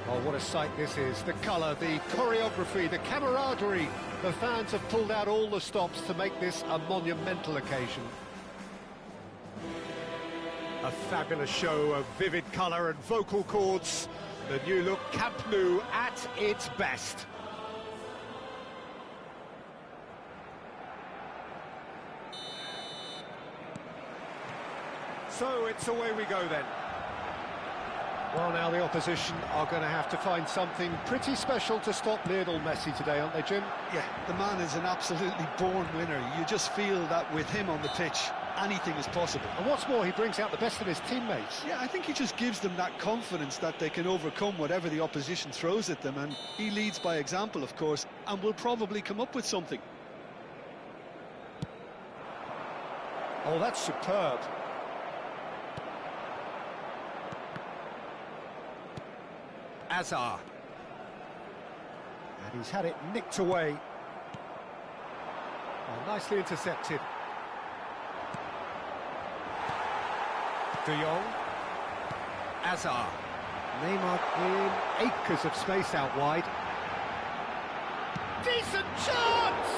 Oh, what a sight this is. The colour, the choreography, the camaraderie. The fans have pulled out all the stops to make this a monumental occasion. A fabulous show of vivid colour and vocal cords. The new look Camp Nou at its best. So it's away we go then. Well, now the opposition are going to have to find something pretty special to stop Lionel Messi today, aren't they, Jim? Yeah, the man is an absolutely born winner. You just feel that with him on the pitch, anything is possible. And what's more, he brings out the best in his teammates. Yeah, I think he just gives them that confidence that they can overcome whatever the opposition throws at them, and he leads by example, of course, and will probably come up with something. Oh, that's superb. Azar. And he's had it nicked away. Oh, nicely intercepted. De Jong. Azar. Neymar in acres of space out wide. Decent chance!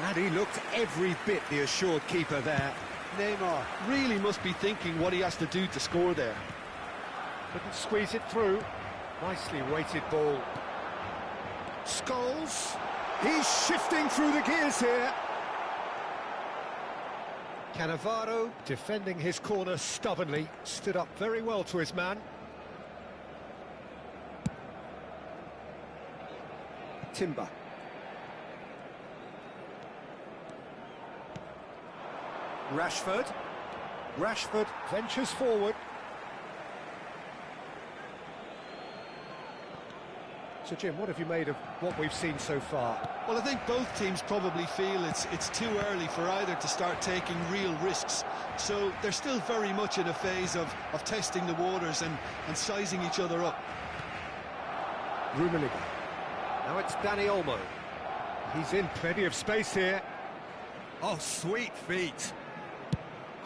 And he looked every bit the assured keeper there. Neymar really must be thinking what he has to do to score there. Couldn't squeeze it through. Nicely weighted ball. Scholes. He's shifting through the gears here. Cannavaro defending his corner stubbornly. Stood up very well to his man. Timber. Rashford. Rashford ventures forward. So, Jim, what have you made of what we've seen so far? Well, I think both teams probably feel it's too early for either to start taking real risks. So they're still very much in a phase of testing the waters and sizing each other up. Rummenigge. Now it's Dani Olmo. He's in plenty of space here. Oh, sweet feet.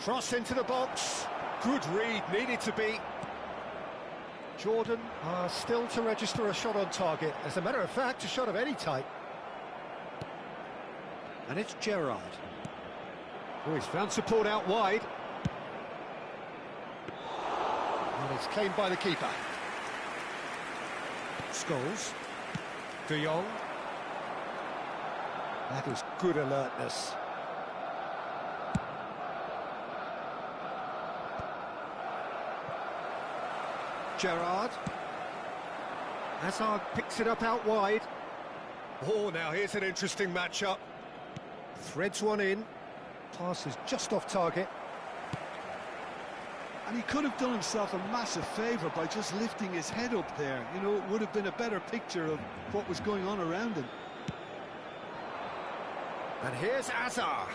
Cross into the box. Good read, needed to be. Jordan still to register a shot on target. As a matter of fact, a shot of any type. And it's Gerrard. Oh, he's found support out wide. And it's claimed by the keeper. Scholes. De Jong. That is good alertness. Gerrard. Hazard picks it up out wide. Oh, now here's an interesting matchup. Threads one in. Pass is just off target. And he could have done himself a massive favour by just lifting his head up there. You know, it would have been a better picture of what was going on around him. And here's Azar.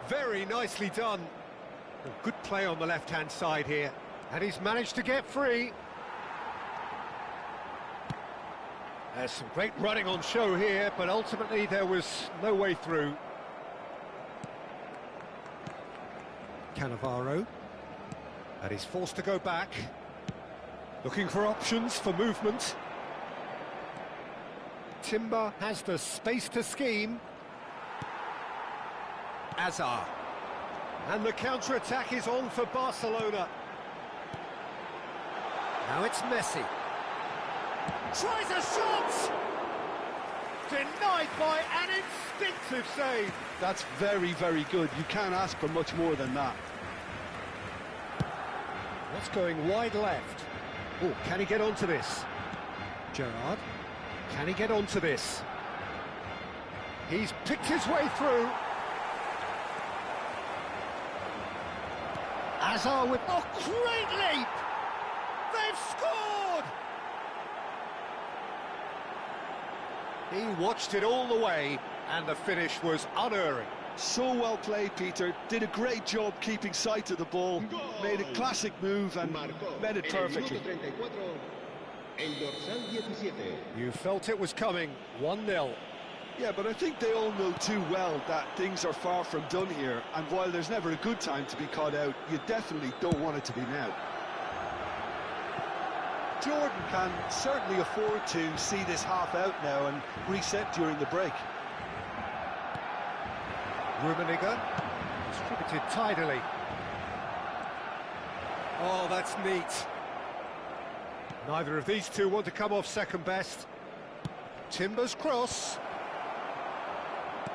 Very nicely done. A good play on the left-hand side here. And he's managed to get free. There's some great running on show here, but ultimately there was no way through. Cannavaro. And he's forced to go back. Looking for options for movement. Timber has the space to scheme. Azar. And the counter-attack is on for Barcelona. Now it's Messi. Tries a shot! Denied by an instinctive save. That's very, very good. You can't ask for much more than that. That's going wide left. Oh, can he get onto this? Gerrard. Can he get onto this? He's picked his way through. Azar with a great leap! They've scored! He watched it all the way, and the finish was unerring. So well played, Peter. Did a great job keeping sight of the ball. Made a classic move and met it perfectly. You felt it was coming. 1-0. Yeah, but I think they all know too well that things are far from done here, and while there's never a good time to be caught out, you definitely don't want it to be now. Jordan can certainly afford to see this half out now and reset during the break. Rummenigge, distributed tidily. Oh, that's neat. Neither of these two want to come off second best. Timber's cross.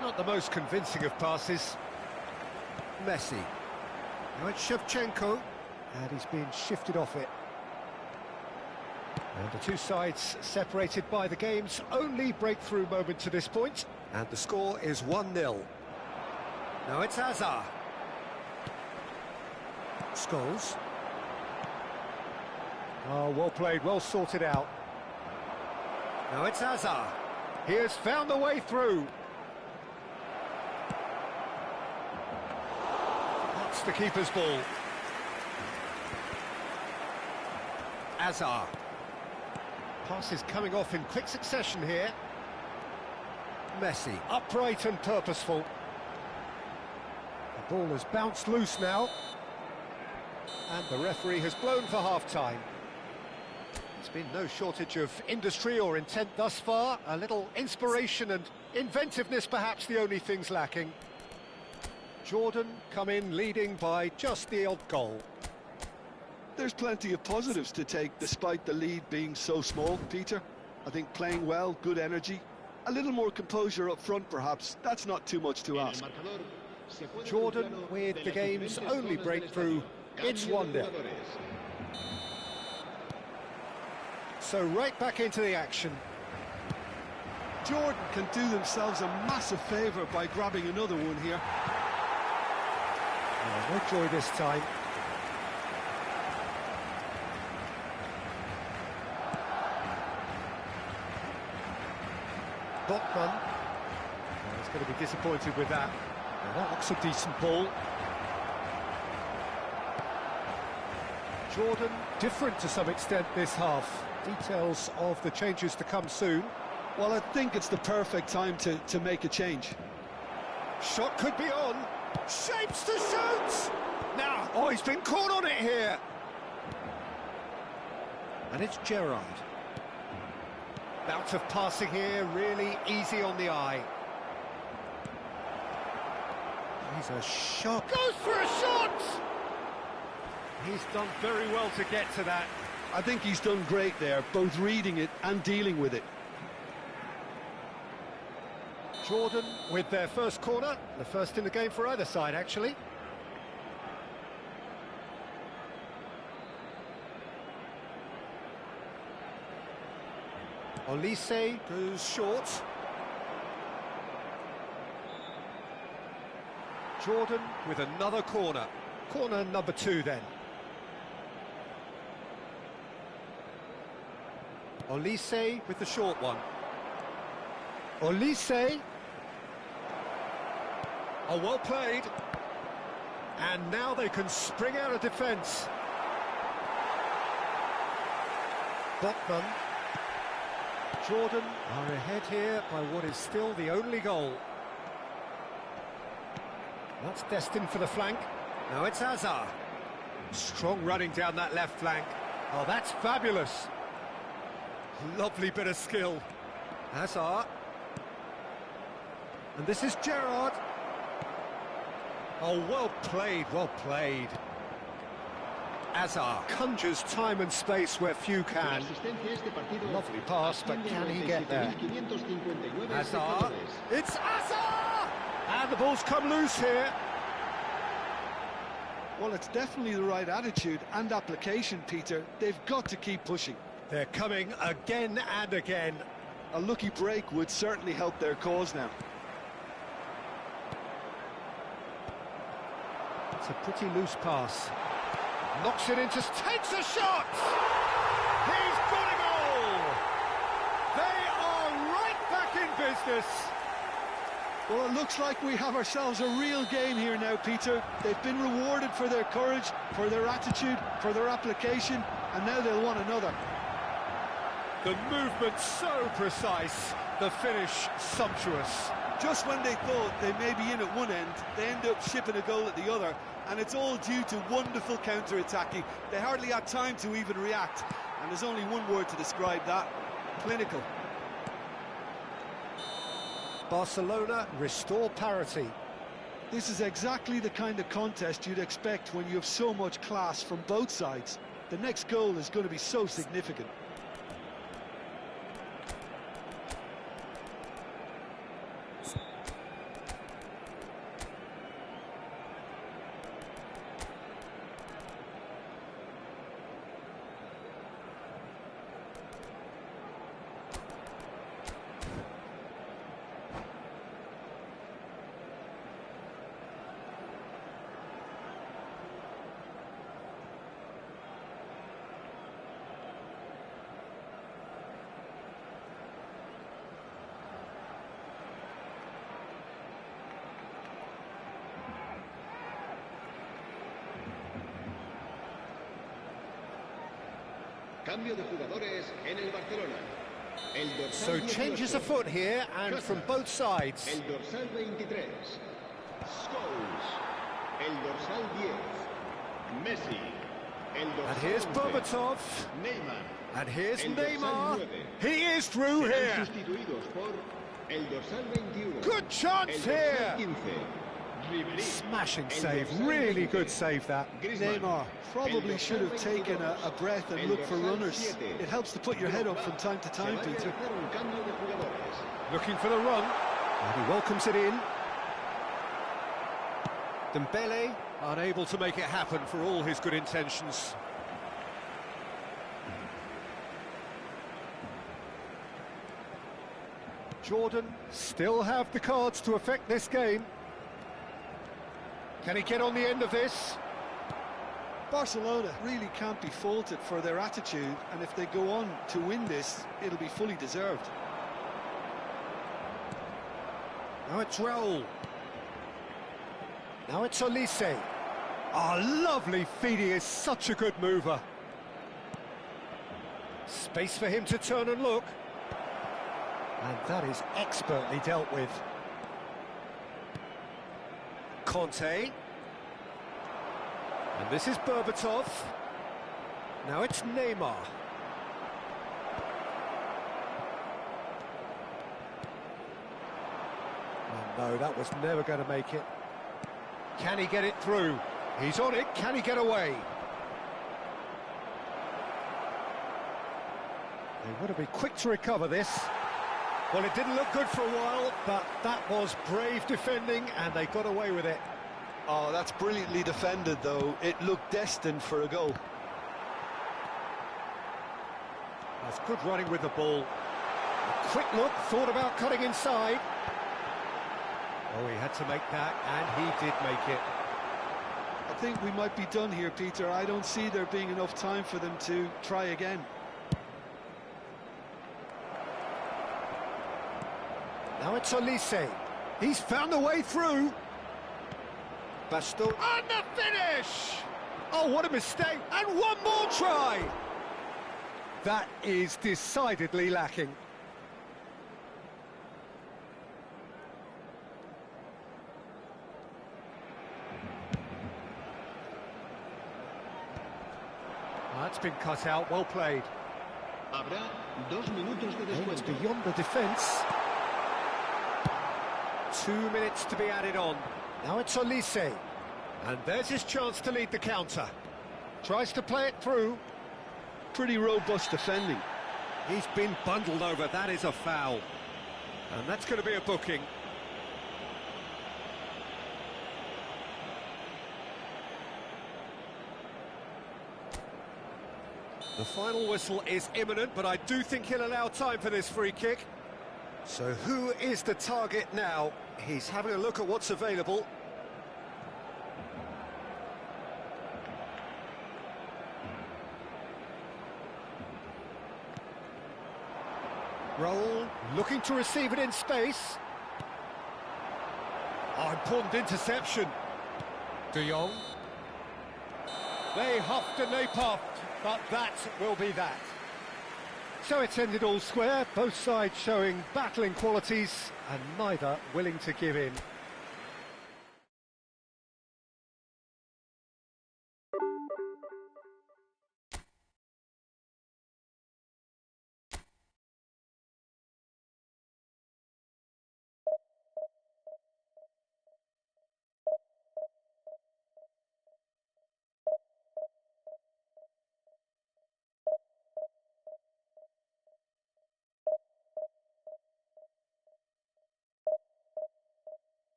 Not the most convincing of passes. Messi. Now it's Shevchenko, and he's been shifted off it. And the two sides separated by the game's only breakthrough moment to this point. And the score is 1-0. Now it's Hazard. Scholes. Oh, well played, well sorted out. Now it's Hazard. He has found the way through. That's the keeper's ball. Hazard. Pass is coming off in quick succession here. Messi, upright and purposeful. The ball has bounced loose now. And the referee has blown for half-time. There's been no shortage of industry or intent thus far. A little inspiration and inventiveness, perhaps the only things lacking. Jordan come in leading by just the odd goal. There's plenty of positives to take despite the lead being so small, Peter. I think playing well, good energy, a little more composure up front perhaps. That's not too much to ask. Jordan with the game's only breakthrough. It's 1-0. So right back into the action. Jordan can do themselves a massive favour by grabbing another one here. Oh, no joy this time. Botman. Oh, he's going to be disappointed with that. Well, that looks a decent ball. Jordan, different to some extent this half. Details of the changes to come soon. Well, I think it's the perfect time to make a change. Shot could be on. Shapes to shoot! Now, oh, he's been caught on it here. And it's Gerrard. Bout of passing here, really easy on the eye. He's a shot. Goes for a shot! He's done very well to get to that. I think he's done great there, both reading it and dealing with it. Jordan with their first corner, the first in the game for either side, actually. Olise goes short. Jordan with another corner. Corner number 2 then. Olise with the short one. Olise. Oh, well played. And now they can spring out of defence. Botman. Jordan are ahead here by what is still the only goal. That's destined for the flank. Now it's Hazard. Strong running down that left flank. Oh, that's fabulous. Lovely bit of skill. Hazard. And this is Gerrard. Oh, well played, well played. Hazard conjures time and space where few can. Lovely pass, but can he get there? Hazard. It's Hazard! And the ball's come loose here. Well, it's definitely the right attitude and application, Peter. They've got to keep pushing. They're coming again and again. A lucky break would certainly help their cause now. It's a pretty loose pass. Knocks it into... takes a shot! He's got a goal! They are right back in business. Well, it looks like we have ourselves a real game here now, Peter. They've been rewarded for their courage, for their attitude, for their application, and now they'll want another. The movement so precise, the finish sumptuous. Just when they thought they may be in at one end, they end up shipping a goal at the other, and it's all due to wonderful counter-attacking. They hardly had time to even react. And there's only one word to describe that: clinical. Barcelona restore parity. This is exactly the kind of contest you'd expect when you have so much class from both sides. The next goal is going to be so significant. Cambio de jugadores en el Barcelona. El dorsal So 18, changes afoot here, and Costa. from both sides. El dorsal 23. Scholes. El dorsal 10. Messi. El dorsal And here's 11. Berbatov. Neymar. And here's El dorsal Neymar. 9. He is through Serán here. sustituidos por el dorsal 21. Good chance el dorsal here. 15. Ribéry. Smashing El save, dorsal really 20. good save that. Griezmann. Neymar El probably dorsal should have taken a breath and El looked for dorsal runners. 7. It helps to put your head up from time to Se time, va a Peter. realizar un cambio de jugadores. Looking for the run. And he welcomes it in. Dembele unable to make it happen for all his good intentions. Jordan still have the cards to affect this game. Can he get on the end of this? Barcelona really can't be faulted for their attitude, and if they go on to win this, it'll be fully deserved. Now it's Raul. Now it's Olise. Oh, lovely feed, he is such a good mover. Space for him to turn and look. And that is expertly dealt with. Conte. And this is Berbatov. Now it's Neymar. Oh no, that was never going to make it. Can he get it through? He's on it, can he get away? They want to be quick to recover this. Well, it didn't look good for a while, but that was brave defending, and they got away with it. Oh, that's brilliantly defended, though. It looked destined for a goal. That's good running with the ball. A quick look, thought about cutting inside. Oh, he had to make that, and he did make it. I think we might be done here, Peter. I don't see there being enough time for them to try again. Now it's Olise. He's found a way through. Bastos. And the finish! Oh, what a mistake. And one more try. That is decidedly lacking. That's been cut out, well played. Habrá 2 minutos de Oh, it's descuento. beyond the defence. 2 minutes to be added on. Now it's Olise. And there's his chance to lead the counter. Tries to play it through. Pretty robust defending. He's been bundled over, that is a foul. And that's going to be a booking. The final whistle is imminent, but I do think he'll allow time for this free kick. So who is the target now? He's having a look at what's available. Raul looking to receive it in space. Oh, important interception. De Jong. They huffed and they puffed, but that will be that. So it's ended all square, both sides showing battling qualities and neither willing to give in.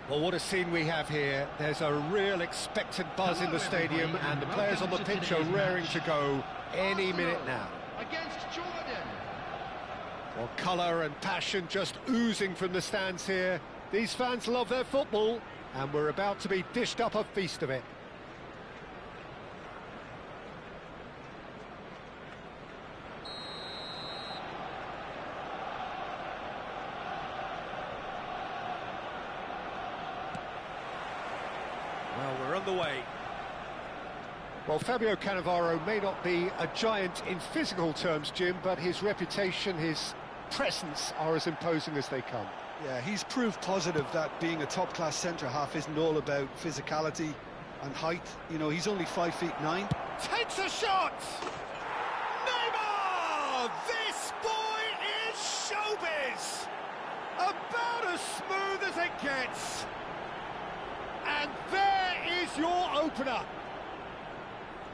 Well, what a scene we have here. There's a real expectant buzz in the stadium, and the players on the pitch are raring to go any minute now. Against Jordan. Well, colour and passion just oozing from the stands here. These fans love their football, and we're about to be dished up a feast of it. Well, we're on the way. Well, Fabio Cannavaro may not be a giant in physical terms, Jim, but his reputation, his presence are as imposing as they come. Yeah, he's proof positive that being a top-class centre-half isn't all about physicality and height. You know, he's only 5'9". Takes a shot! Neymar! This boy is showbiz! About as smooth as it gets. And there is your opener.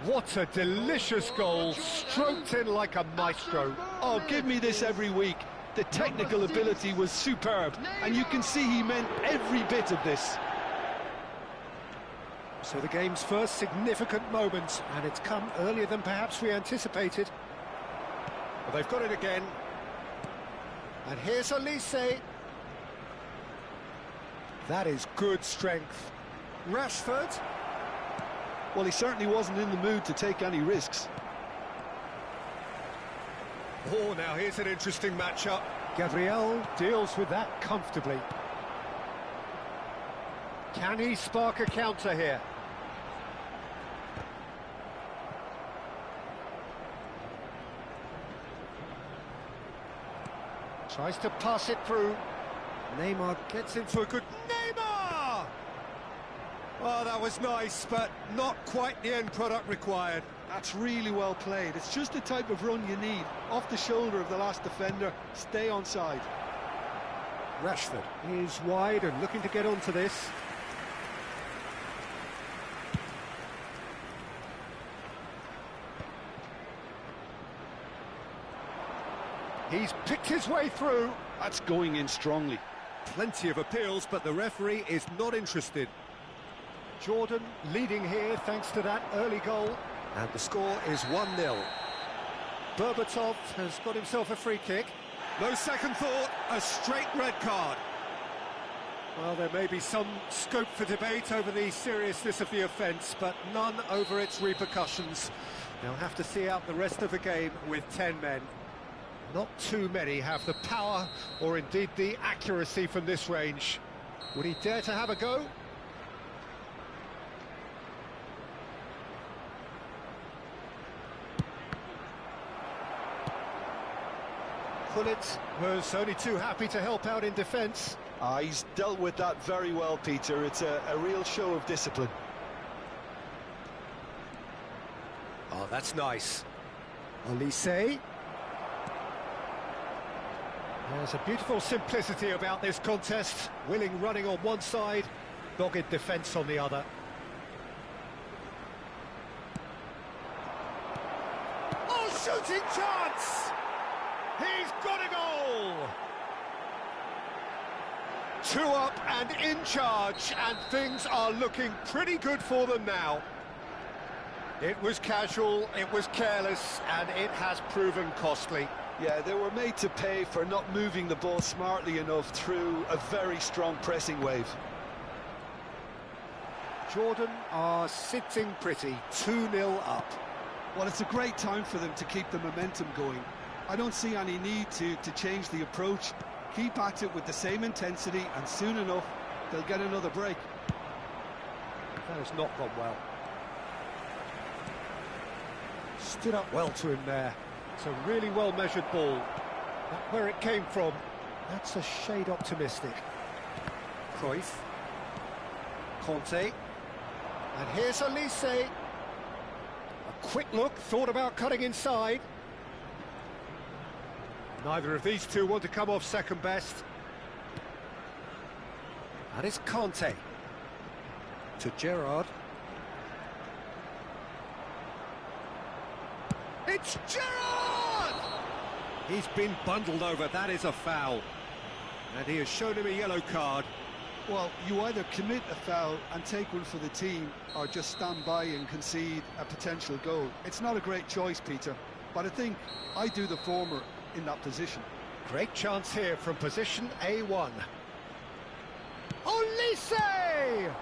What a delicious goal, stroked in like a maestro. Oh, give me this every week. The technical ability was superb, and you can see he meant every bit of this. So the game's first significant moment, and it's come earlier than perhaps we anticipated. Well, they've got it again. And here's Olise. That is good strength. Rashford. Well, he certainly wasn't in the mood to take any risks. Oh, now here's an interesting matchup. Gabriel deals with that comfortably. Can he spark a counter here? Tries to pass it through. Neymar gets in for a good... Neymar! Oh, that was nice, but not quite the end product required. That's really well played. It's just the type of run you need. Off the shoulder of the last defender, stay onside. Rashford is wide and looking to get onto this. He's picked his way through. That's going in strongly. Plenty of appeals, but the referee is not interested. Jordan leading here thanks to that early goal. And the score is 1-0. Berbatov has got himself a free kick. No second thought, a straight red card. Well, there may be some scope for debate over the seriousness of the offence, but none over its repercussions. They'll have to see out the rest of the game with 10 men. Not too many have the power or indeed the accuracy from this range. Would he dare to have a go? Gullit was only too happy to help out in defence. He's dealt with that very well, Peter. It's a real show of discipline. Oh, that's nice. Olise. There's a beautiful simplicity about this contest. Willing running on one side, dogged defence on the other. Oh, shooting chance! He's got a goal! 2 up and in charge, and things are looking pretty good for them now. It was casual, it was careless, and it has proven costly. Yeah, they were made to pay for not moving the ball smartly enough through a very strong pressing wave. Jordan are sitting pretty, 2-0 up. Well, it's a great time for them to keep the momentum going. I don't see any need to change the approach. Keep at it with the same intensity, and soon enough, they'll get another break. That has not gone well. Stood up well to him there. It's a really well-measured ball. But where it came from, that's a shade optimistic. Cruyff. Conte. And here's Olise. A quick look, thought about cutting inside. Neither of these two want to come off second best. And it's Conte. To Gerrard. It's Gerrard! He's been bundled over, that is a foul. And he has shown him a yellow card. Well, you either commit a foul and take one for the team, or just stand by and concede a potential goal. It's not a great choice, Peter, but I think I do the former in that position. Great chance here from position A1. Olise!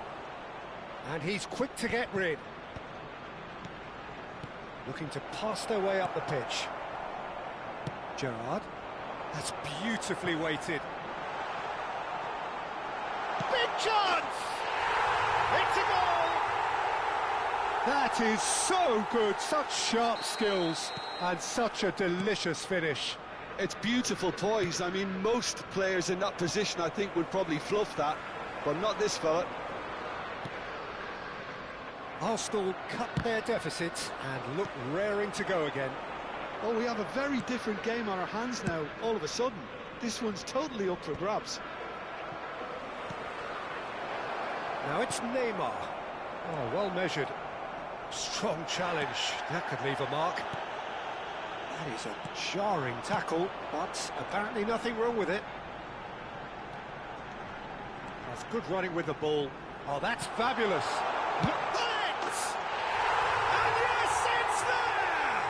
And he's quick to get rid. Looking to pass their way up the pitch. Gerrard. That's beautifully weighted. Big chance! It's a goal! That is so good, such sharp skills, and such a delicious finish. It's beautiful poise. I mean, most players in that position, I think, would probably fluff that, but not this fella. Arsenal cut their deficit and look raring to go again. Well, we have a very different game on our hands now, all of a sudden. This one's totally up for grabs. Now it's Neymar. Oh, well measured. Strong challenge. That could leave a mark. That is a jarring tackle, but apparently nothing wrong with it. That's good running with the ball. Oh, that's fabulous. Look at it! And yes, it's there!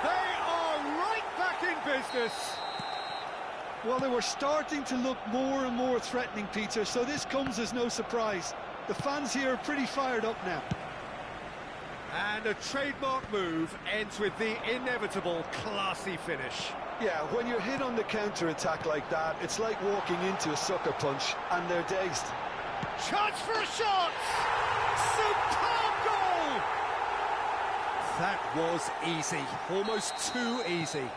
They are right back in business. Well, they were starting to look more and more threatening, Peter, so this comes as no surprise. The fans here are pretty fired up now. And a trademark move ends with the inevitable classy finish. Yeah, when you're hit on the counter-attack like that, it's like walking into a sucker punch, and they're dazed. Chance for a shot! Superb goal! That was easy, almost too easy.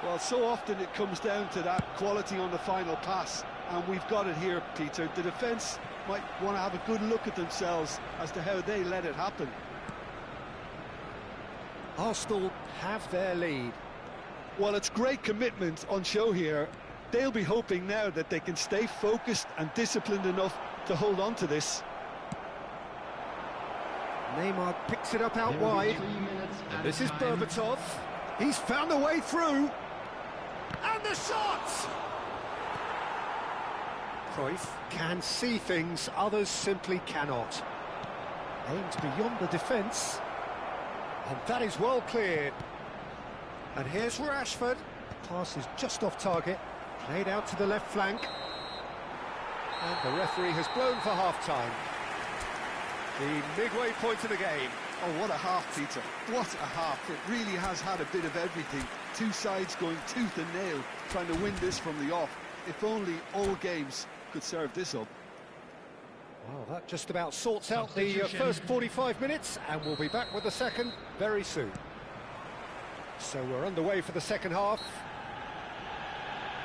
Well, so often it comes down to that quality on the final pass, and we've got it here, Peter. The defence might want to have a good look at themselves as to how they let it happen. Arsenal have their lead. Well, it's great commitment on show here. They'll be hoping now that they can stay focused and disciplined enough to hold on to this. Neymar picks it up out wide. And this is Berbatov. He's found a way through. And the shot! Cruyff can see things others simply cannot. Aimed beyond the defence. And that is well cleared. And here's Rashford. Pass is just off target. Played out to the left flank. And the referee has blown for half-time. The midway point of the game. Oh, what a half, Peter. What a half. It really has had a bit of everything. Two sides going tooth and nail, trying to win this from the off. If only all games could serve this up. Well, that just about sorts out the first 45 minutes, and we'll be back with the second very soon. So we're underway for the second half.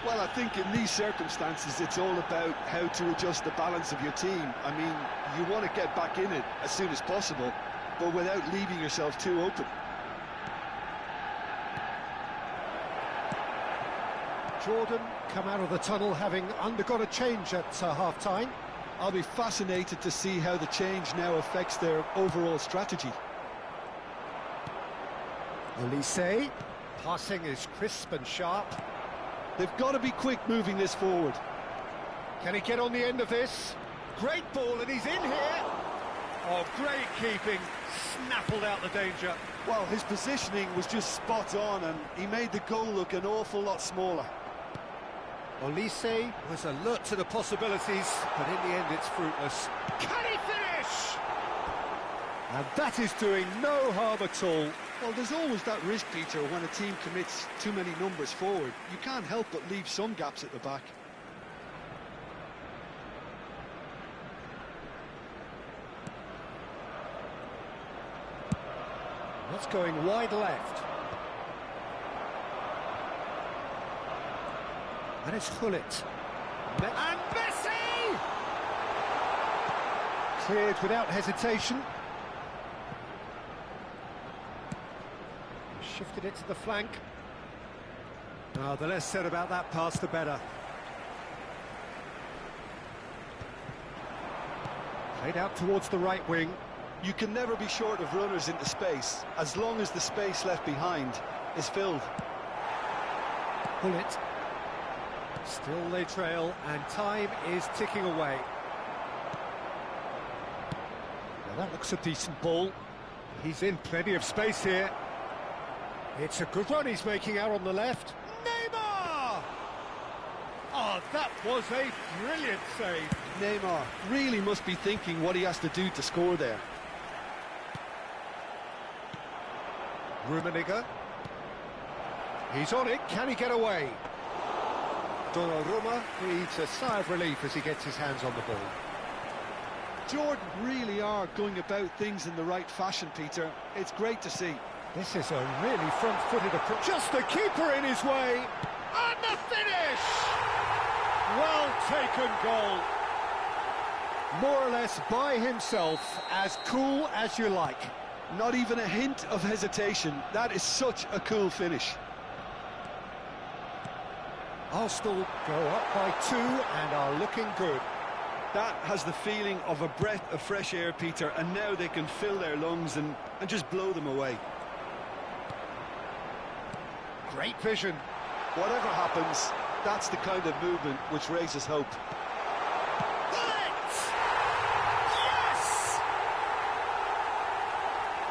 Well, I think in these circumstances, it's all about how to adjust the balance of your team. I mean, you want to get back in it as soon as possible, but without leaving yourself too open. Jordan come out of the tunnel having undergone a change at half-time. I'll be fascinated to see how the change now affects their overall strategy. Olise, passing is crisp and sharp. They've got to be quick moving this forward. Can he get on the end of this? Great ball, and he's in here. Oh, great keeping. Snaffled out the danger. Well, his positioning was just spot on, and he made the goal look an awful lot smaller. Olise was alert to the possibilities, but in the end it's fruitless. Can he finish? And that is doing no harm at all. Well, there's always that risk, Peter, when a team commits too many numbers forward. You can't help but leave some gaps at the back. That's going wide left. And it's Gullit. And Messi! Cleared without hesitation. Shifted it to the flank. Oh, the less said about that pass, the better. Played out towards the right wing. You can never be short of runners into space, as long as the space left behind is filled. Gullit. Still they trail, and time is ticking away. Now that looks a decent ball. He's in plenty of space here. It's a good run he's making out on the left. Neymar! Oh, that was a brilliant save. Neymar really must be thinking what he has to do to score there. Rummenigge. He's on it, can he get away? Donnarumma breathes a sigh of relief as he gets his hands on the ball. Jordan really are going about things in the right fashion, Peter. It's great to see. This is a really front-footed approach. Just the keeper in his way. And the finish! Well taken goal. More or less by himself, as cool as you like. Not even a hint of hesitation. That is such a cool finish. Arsenal go up by 2 and are looking good. That has the feeling of a breath of fresh air, Peter, and now they can fill their lungs and just blow them away. Great vision. Whatever happens, that's the kind of movement which raises hope. Yes!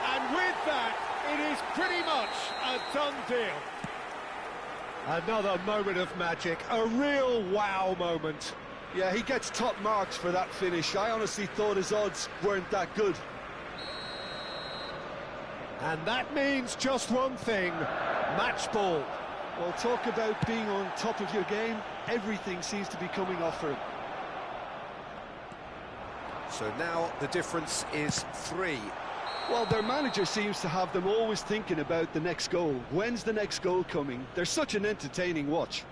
And with that, it is pretty much a done deal. Another moment of magic, a real wow moment. Yeah, he gets top marks for that finish. I honestly thought his odds weren't that good. And that means just one thing, match ball. Well, talk about being on top of your game. Everything seems to be coming off for him. So now the difference is 3. Well, their manager seems to have them always thinking about the next goal. When's the next goal coming? They're such an entertaining watch.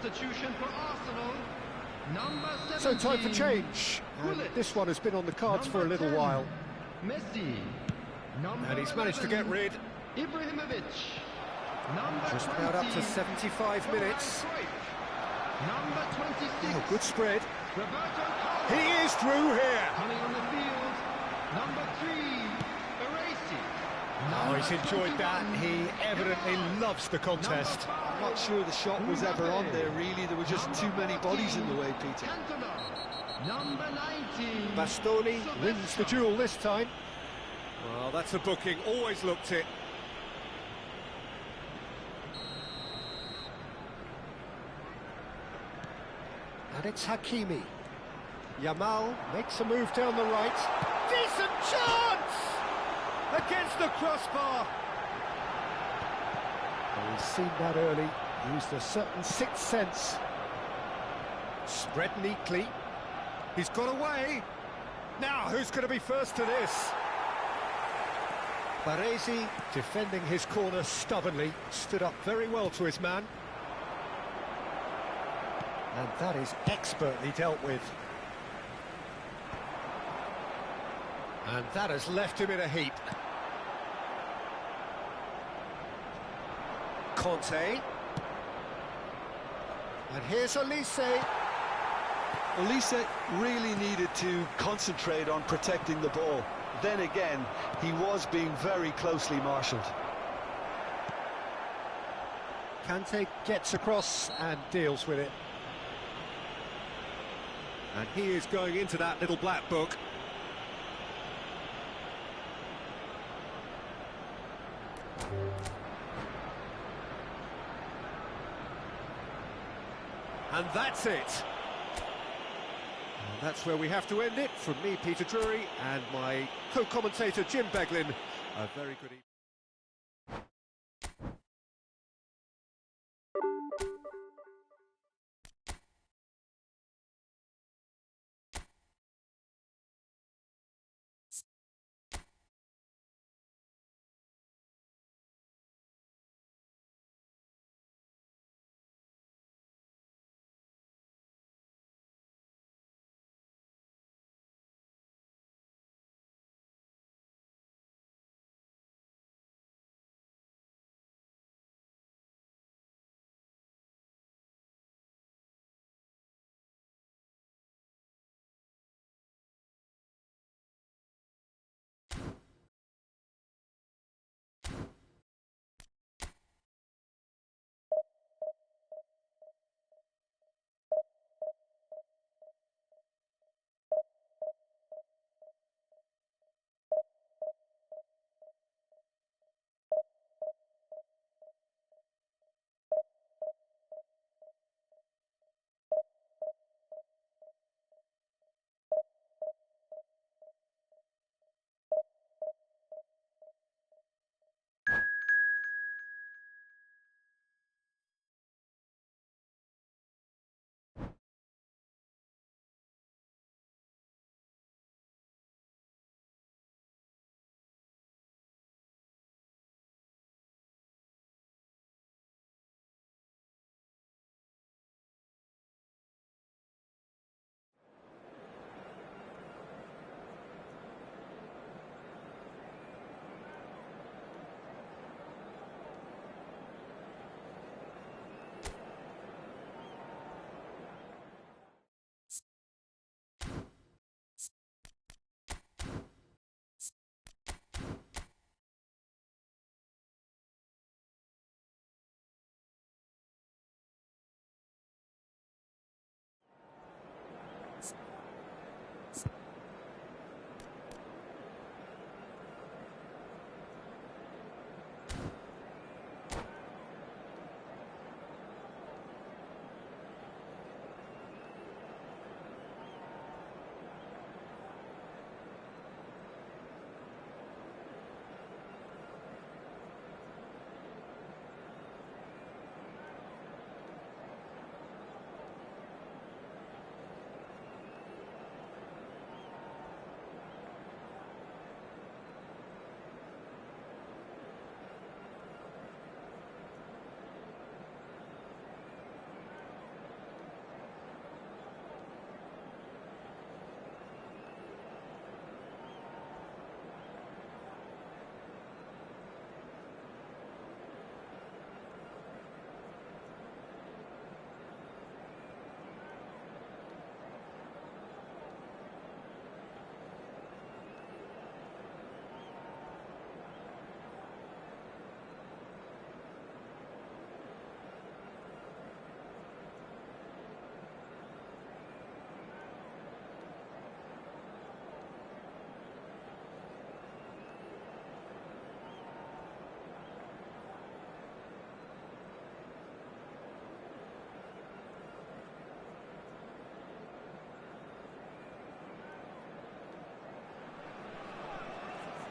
Substitution for Arsenal. Number 17. So time for change. And this one has been on the cards for a little while. Messi. And he's managed to get rid. Ibrahimovic. Number Just 20. about up to 75 minutes. Number 26. Oh, good spread. Roberto Carlos. He is through here. Coming on the field. Number 3. Baresi. Oh, he's enjoyed that. He evidently loves the contest. I'm not sure the shot was ever on there, really. There were just too many bodies in the way, Peter. Cantona. Number 19. Bastoni wins the duel this time. Well, that's a booking. Always looked it. And it's Hakimi. Yamal makes a move down the right. Decent chance! Against the crossbar. Well, he's seen that early. Used a certain sixth sense. Spread neatly. He's got away. Now, who's going to be first to this? Baresi, defending his corner stubbornly, stood up very well to his man. And that is expertly dealt with. And that has left him in a heap. Conte. And here's Olise. Olise really needed to concentrate on protecting the ball. Then again, he was being very closely marshalled. Kante gets across and deals with it. And he is going into that little black book. And that's it. And that's where we have to end it. From me, Peter Drury, and my co-commentator, Jim Beglin. A very good evening.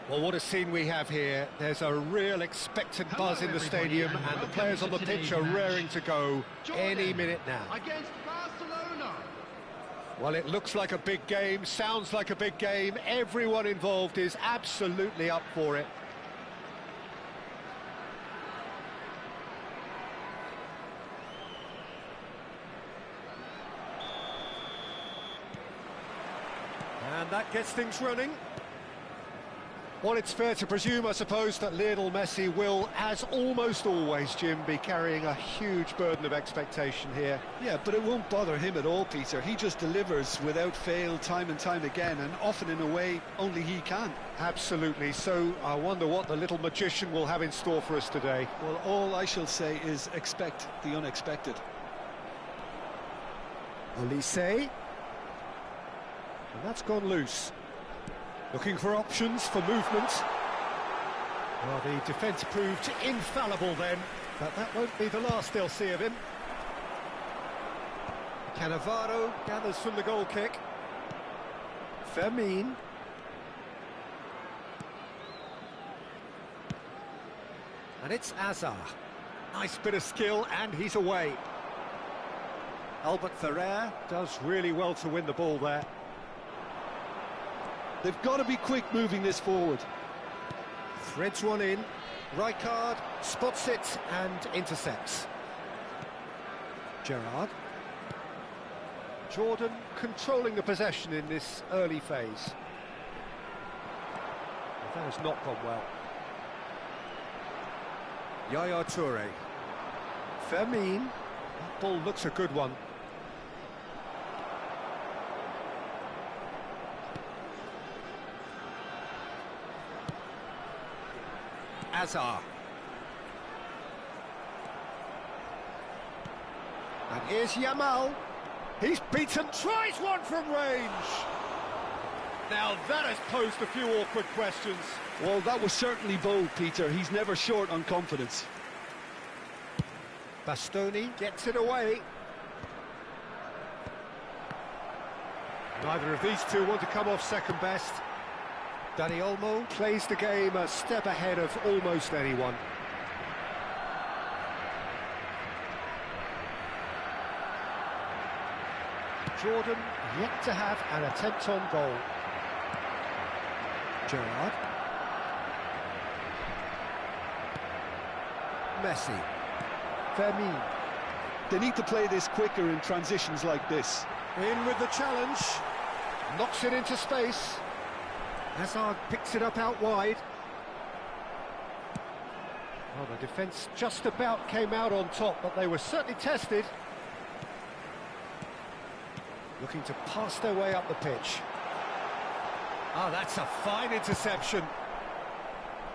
Well, what a scene we have here. There's a real expectant buzz in the stadium, and the players on the pitch are raring to go any minute now. Against Barcelona. Well, it looks like a big game, sounds like a big game. Everyone involved is absolutely up for it. And that gets things running. Well, it's fair to presume, I suppose, that Lionel Messi will, as almost always, Jim, be carrying a huge burden of expectation here. Yeah, but it won't bother him at all, Peter. He just delivers without fail time and time again, and often in a way only he can. Absolutely. So I wonder what the little magician will have in store for us today. Well, all I shall say is expect the unexpected. Olise. And that's gone loose. Looking for options for movement. Well, the defence proved infallible then, but that won't be the last they'll see of him. Cannavaro gathers from the goal kick. Fermin. And it's Azar. Nice bit of skill, and he's away. Albert Ferrer does really well to win the ball there. They've got to be quick moving this forward. Threads one in. Rijkaard spots it and intercepts. Gerrard. Jordan controlling the possession in this early phase. That has not gone well. Yaya Toure. Fermin. That ball looks a good one. Azar. And here's Yamal. He's beaten, tries one from range. Now that has posed a few awkward questions. Well, that was certainly bold, Peter. He's never short on confidence. Bastoni gets it away. Neither of these two want to come off second best. Dani Olmo plays the game a step ahead of almost anyone. Jordan yet to have an attempt on goal. Gerrard. Messi. Fermin. They need to play this quicker in transitions like this. In with the challenge. Knocks it into space. Hazard picks it up out wide. Well, the defence just about came out on top, but they were certainly tested. Looking to pass their way up the pitch. Oh, that's a fine interception.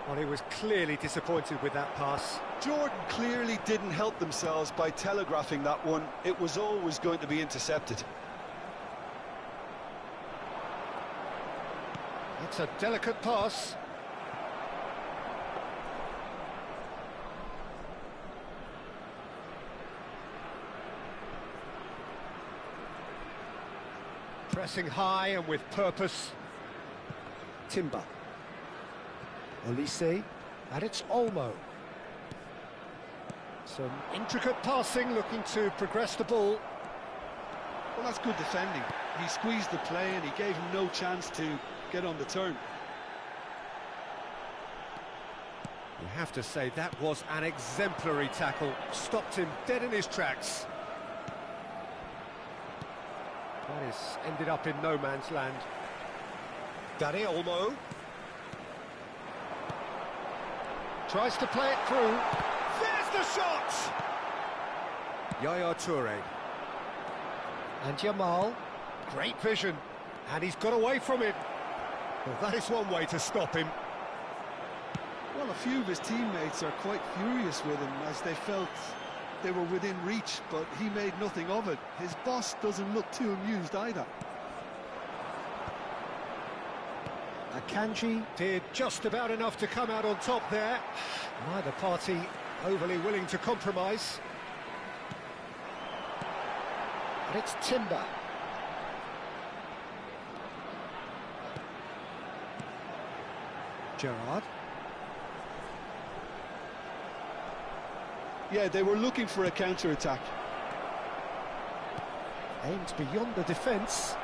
Well, he was clearly disappointed with that pass. Jordan clearly didn't help themselves by telegraphing that one. It was always going to be intercepted. It's a delicate pass. Pressing high and with purpose. Timber. Olise, and it's Olmo. Some intricate passing, looking to progress the ball. Well, that's good defending. He squeezed the play and he gave him no chance to get on the turn. You have to say that was an exemplary tackle. Stopped him dead in his tracks. That is ended up in no man's land. Dani Olmo. Tries to play it through. There's the shot! Yaya Toure. And Yamal. Great vision. And he's got away from it. Well, that is one way to stop him. Well, a few of his teammates are quite furious with him as they felt they were within reach, but he made nothing of it. His boss doesn't look too amused either. Akanji did just about enough to come out on top there. Neither party overly willing to compromise. And it's Timber. Gerrard. Yeah, they were looking for a counter-attack. Aims beyond the defence.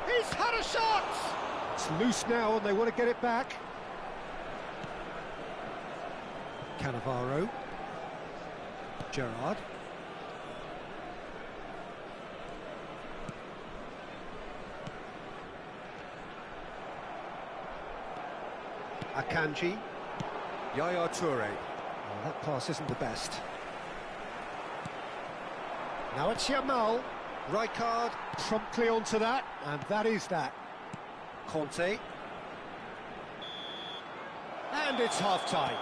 He's had a shot! It's loose now and they want to get it back. Cannavaro. Gerrard. Akanji. Yaya Toure. Oh, that pass isn't the best. Now it's Yamal. Rijkaard promptly onto that, and that is that. Conte. And it's half-time.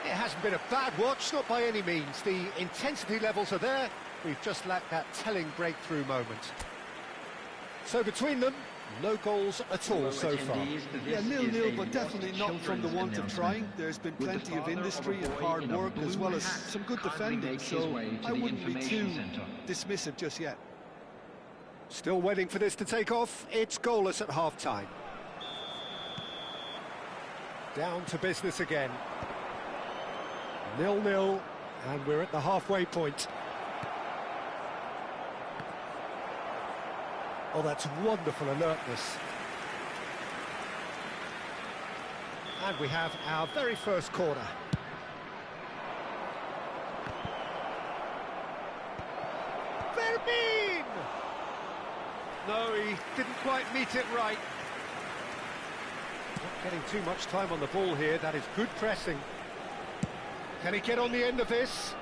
It hasn't been a bad watch, not by any means. The intensity levels are there. We've just lacked that telling breakthrough moment. So between them, No goals at all so far. Yeah, 0-0, but definitely not from the want of trying. There's been plenty of industry and hard work, as well as some good defending, so I wouldn't be too dismissive just yet. Still waiting for this to take off. It's goalless at half-time. Down to business again. 0-0, and we're at the halfway point. Oh, that's wonderful alertness. And we have our very first corner. Vermin! No, he didn't quite meet it right. Not getting too much time on the ball here. That is good pressing. Can he get on the end of this?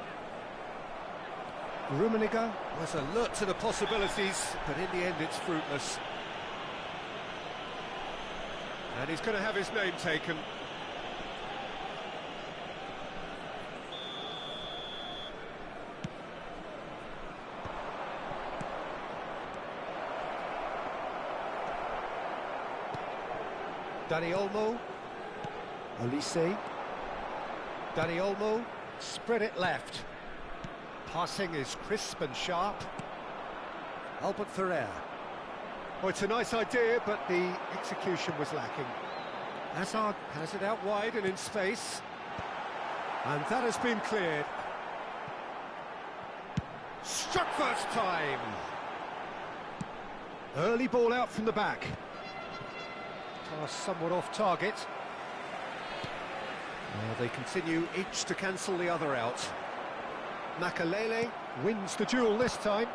Rummenigge was alert to the possibilities, but in the end it's fruitless. And he's going to have his name taken. Dani Olmo. Olise. Dani Olmo, spread it left. Passing is crisp and sharp. Albert Ferrer. Oh, it's a nice idea, but the execution was lacking. Hazard has it out wide and in space. And that has been cleared. Struck first time. Early ball out from the back. Pass somewhat off target. They continue each to cancel the other out. Makalele wins the duel this time.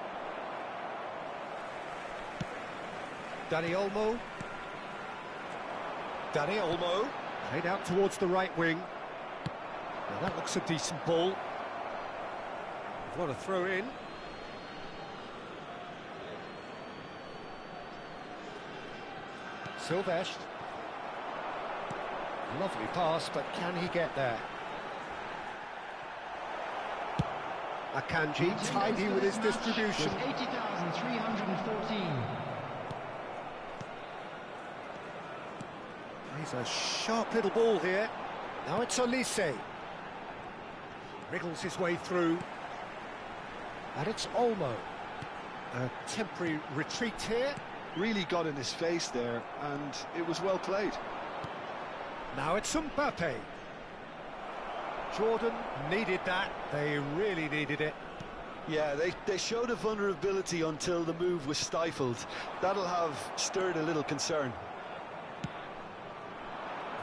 Dani Olmo. Dani Olmo. Played out towards the right wing. Now that looks a decent ball. What a throw in. Silvestre. Lovely pass, but can he get there? Akanji, tidy with his distribution. 80,314. He's a sharp little ball here. Now it's Olise. Wriggles his way through. And it's Olmo. A temporary retreat here. Really got in his face there, and it was well played. Now it's Mbappe. Jordan needed that. They really needed it. Yeah, they showed a vulnerability until the move was stifled. That'll have stirred a little concern.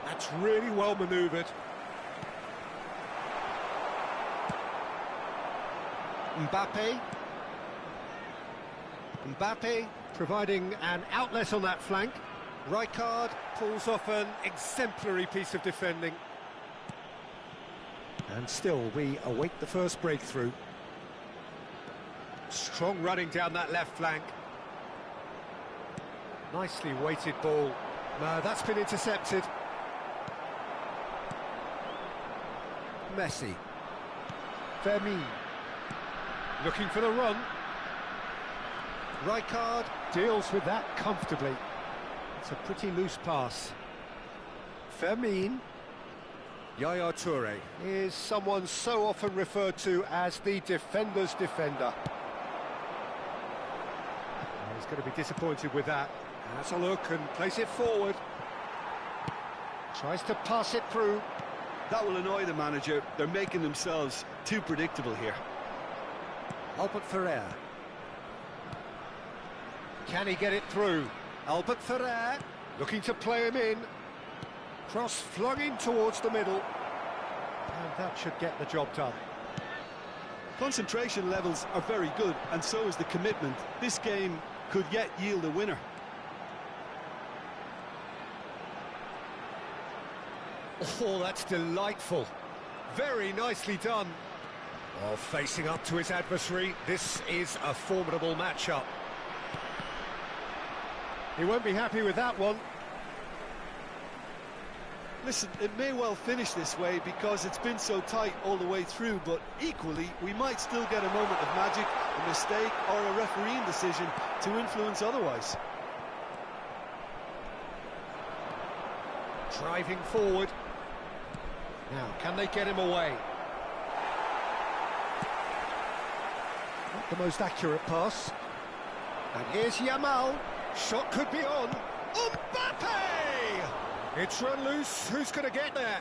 That's really well manoeuvred. Mbappe. Mbappe providing an outlet on that flank. Rijkaard pulls off an exemplary piece of defending. And still, we await the first breakthrough. Strong running down that left flank. Nicely weighted ball. No, that's been intercepted. Messi. Vermin. Looking for the run. Rijkaard deals with that comfortably. It's a pretty loose pass. Vermin. Yaya Toure is someone so often referred to as the defender's defender. He's going to be disappointed with that. Has a look and plays it forward. Tries to pass it through. That will annoy the manager. They're making themselves too predictable here. Albert Ferrer. Can he get it through? Albert Ferrer looking to play him in. Cross flung in towards the middle. And that should get the job done. Concentration levels are very good, and so is the commitment. This game could yet yield a winner. Oh, that's delightful. Very nicely done. Oh, facing up to his adversary, this is a formidable matchup. He won't be happy with that one. Listen, it may well finish this way because it's been so tight all the way through, but equally, we might still get a moment of magic, a mistake, or a refereeing decision to influence otherwise. Driving forward. Now, can they get him away? Not the most accurate pass. And here's Yamal. Shot could be on. Mbappe! It's run loose. Who's going to get there?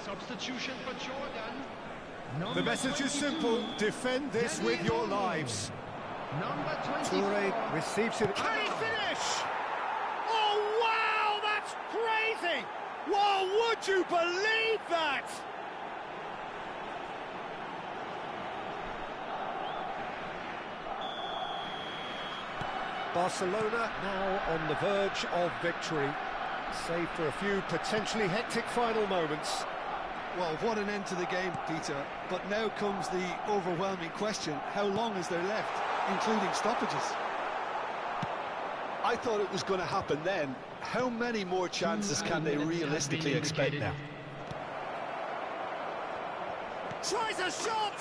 Substitution for Jordan. The message is simple: defend this with your lives. Number 20. Toure receives it. Can he finish? Oh, wow, that's crazy! Whoa, would you believe that? Barcelona now on the verge of victory, save for a few potentially hectic final moments. Well, what an end to the game, Peter. But now comes the overwhelming question: how long is there left, including stoppages? I thought it was going to happen then. How many more chances can they realistically expect now? Tries a shot!